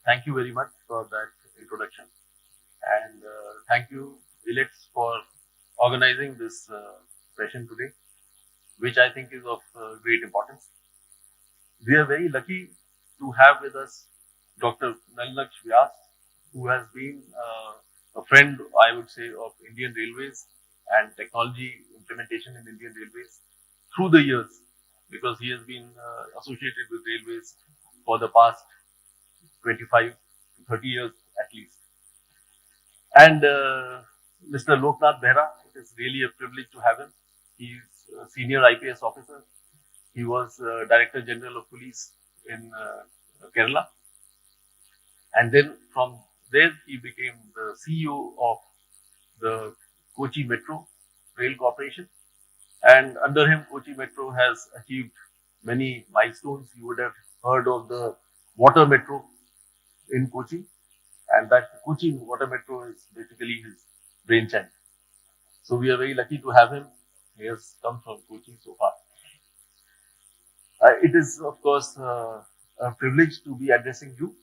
Thank you very much for that introduction. And thank you, Alex, for organizing this session today, which I think is of great importance. We are very lucky to have with us Dr. Nalnaksh Vyas, who has been a friend, I would say, of Indian Railways and technology implementation in Indian Railways through the years, because he has been associated with railways for the past 25 to 30 years at least. And Mr. Loknath Behra, it is really a privilege to have him. He is a senior IPS officer. He was Director General of Police in Kerala. And then from there, he became the CEO of the Kochi Metro Rail Corporation. And under him, Kochi Metro has achieved many milestones. You would have heard of the water metro in Kochi, and that Kochi water metro is basically his brainchild. So we are very lucky to have him. He has come from Kochi so far. It is, of course, a privilege to be addressing you.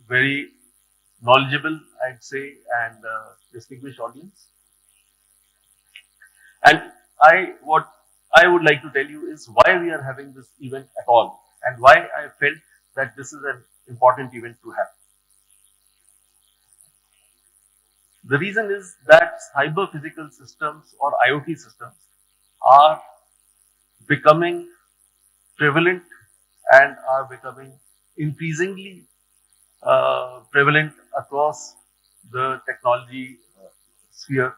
Very knowledgeable, I'd say, and distinguished audience. And what I would like to tell you is why we are having this event at all, and why I felt that this is an important event to have. The reason is that cyber physical systems or IoT systems are becoming prevalent and are becoming increasingly prevalent across the technology sphere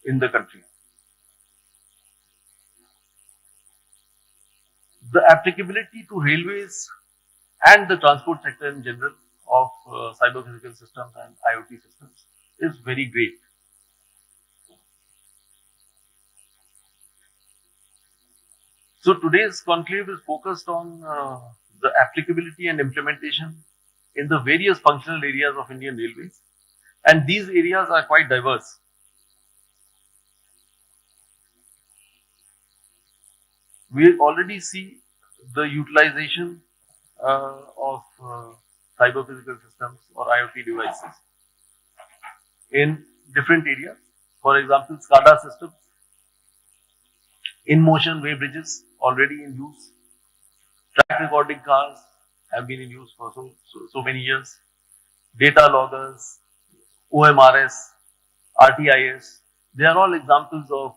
in the country. The applicability to railways and the transport sector in general of cyber physical systems and IoT systems is very great. So today's conclave is focused on the applicability and implementation in the various functional areas of Indian Railways, and these areas are quite diverse. We already see the utilization of cyber physical systems or IoT devices in different areas. For example, SCADA systems, in-motion way bridges already in use, track recording cars have been in use for so many years, data loggers, OMRS, RTIS, they are all examples of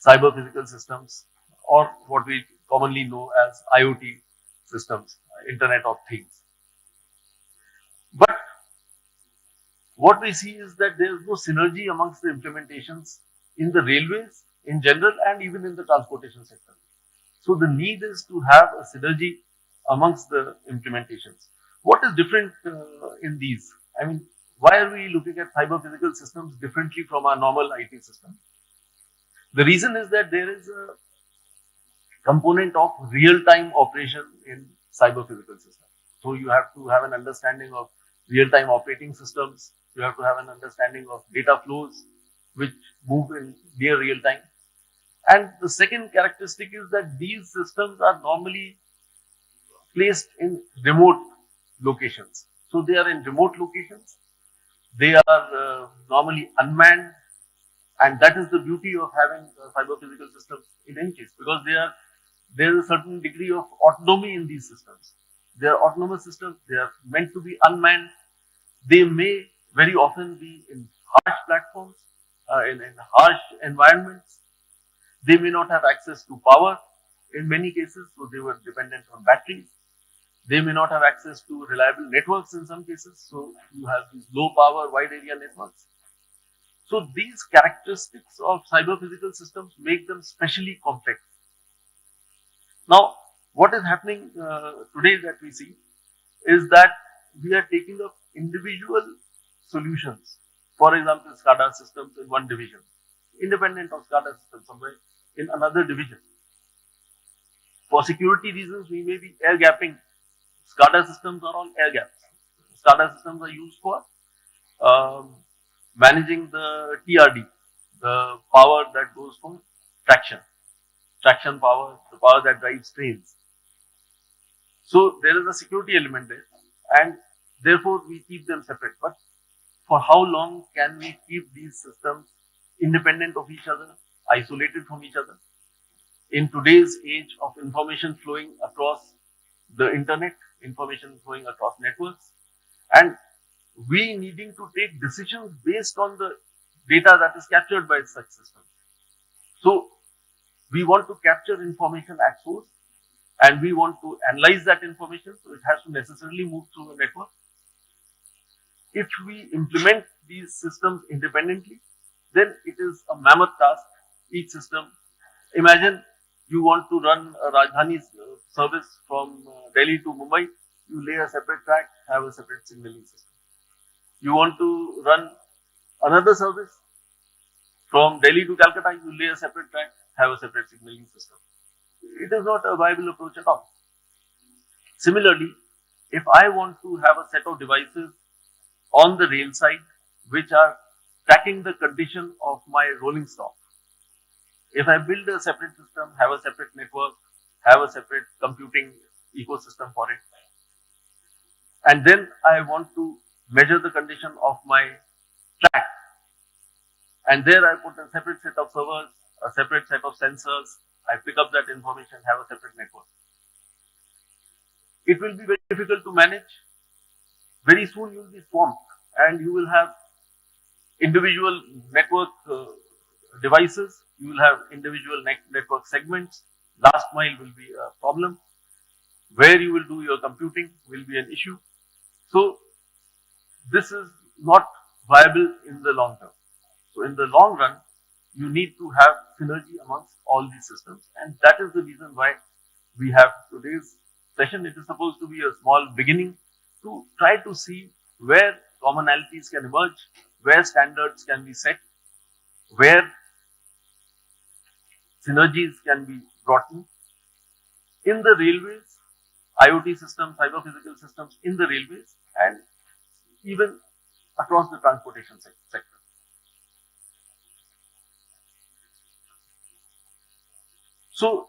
cyber physical systems, or what we commonly know as IoT systems, Internet of Things. But what we see is that there is no synergy amongst the implementations in the railways in general and even in the transportation sector. So the need is to have a synergy amongst the implementations. What is different in these? I mean, why are we looking at cyber physical systems differently from our normal IT system? The reason is that there is a component of real-time operation in cyber physical systems. So you have to have an understanding of real-time operating systems. You have to have an understanding of data flows which move in near real time. And the second characteristic is that these systems are normally placed in remote locations. So they are in remote locations. They are normally unmanned, and that is the beauty of having cyber physical systems in any case, because there is a certain degree of autonomy in these systems. They are autonomous systems. They are meant to be unmanned. They may very often be in harsh platforms, in harsh environments. They may not have access to power in many cases, so they were dependent on batteries. They may not have access to reliable networks in some cases, so you have these low power, wide area networks. So these characteristics of cyber physical systems make them specially complex. Now, what is happening today that we see is that we are taking up individual solutions. For example, SCADA systems in one division, independent of SCADA systems somewhere in another division. For security reasons, we may be air gapping. SCADA systems are all air gaps. SCADA systems are used for managing the TRD, the power that goes from traction power, the power that drives trains. So there is a security element there, and therefore we keep them separate. But for how long can we keep these systems independent of each other, isolated from each other? In today's age of information flowing across the internet, information flowing across networks, and we needing to take decisions based on the data that is captured by such systems. So we want to capture information at source, and we want to analyze that information, so it has to necessarily move through a network. If we implement these systems independently, then it is a mammoth task. Each system, imagine you want to run a Rajdhani service from Delhi to Mumbai, you lay a separate track, have a separate signaling system. You want to run another service from Delhi to Calcutta, you lay a separate track, have a separate signaling system. It is not a viable approach at all. Similarly, if I want to have a set of devices on the rail side which are tracking the condition of my rolling stock, if I build a separate system, have a separate network, have a separate computing ecosystem for it, and then I want to measure the condition of my track, and there I put a separate set of servers, a separate set of sensors, I pick up that information, have a separate network. It will be very difficult to manage. Very soon you will be swamped, and you will have individual network devices, you will have individual network segments. Last mile will be a problem. Where you will do your computing will be an issue. So this is not viable in the long term. So in the long run, you need to have synergy amongst all these systems, and that is the reason why we have today's session. It is supposed to be a small beginning to try to see where commonalities can emerge, where standards can be set, where synergies can be brought in the railways, IoT systems, cyber physical systems in the railways, and even across the transportation sector. So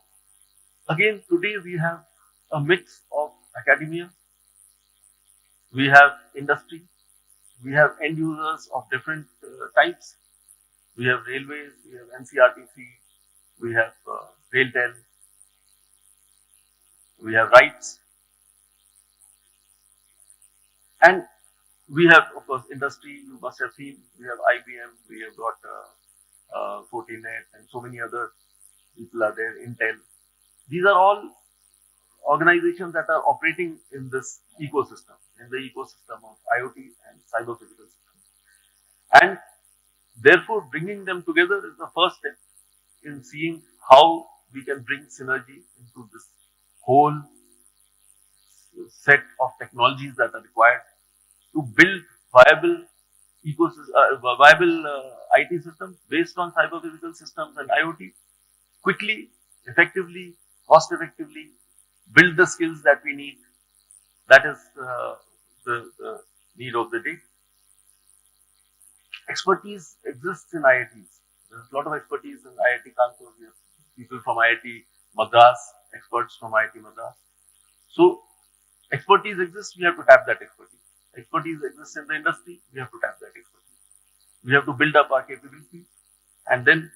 again, today we have a mix of academia, we have industry, we have end users of different types. We have railways, we have NCRTC, we have RailTel, we have rights, and we have, of course, industry. You must have seen, we have IBM, we have got Fortinet, and so many other people are there, Intel. These are all organizations that are operating in this ecosystem, in the ecosystem of IoT and cyber physical systems. And therefore, bringing them together is the first step in seeing how we can bring synergy into this whole set of technologies that are required to build viable IT systems based on cyber physical systems and IoT, quickly, effectively, cost effectively, build the skills that we need. That is the need of the day. Expertise exists in IITs. There's a lot of expertise in IIT Kanpur. We have people from IIT Madras, experts from IIT Madras. So expertise exists, we have to tap that expertise. Expertise exists in the industry, we have to tap that expertise. We have to build up our capabilities, and then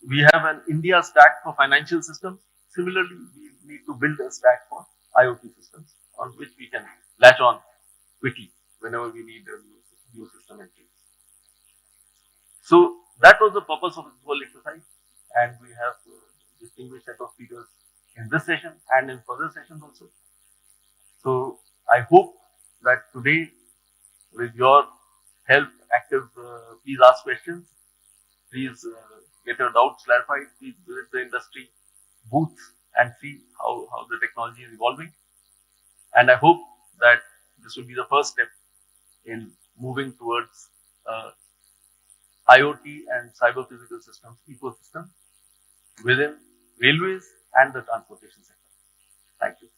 we have an India stack for financial systems. Similarly, we need to build a stack for IoT systems on which we can latch on quickly whenever we need a new system entry. So that was the purpose of this whole exercise, and we have a distinguished set of speakers in this session and in further sessions also. So I hope that today, with your help, active, please ask questions, please get your doubts clarified, please visit the industry booths and see how the technology is evolving. And I hope that this will be the first step in moving towards IoT and cyber physical systems ecosystem within railways and the transportation sector. Thank you.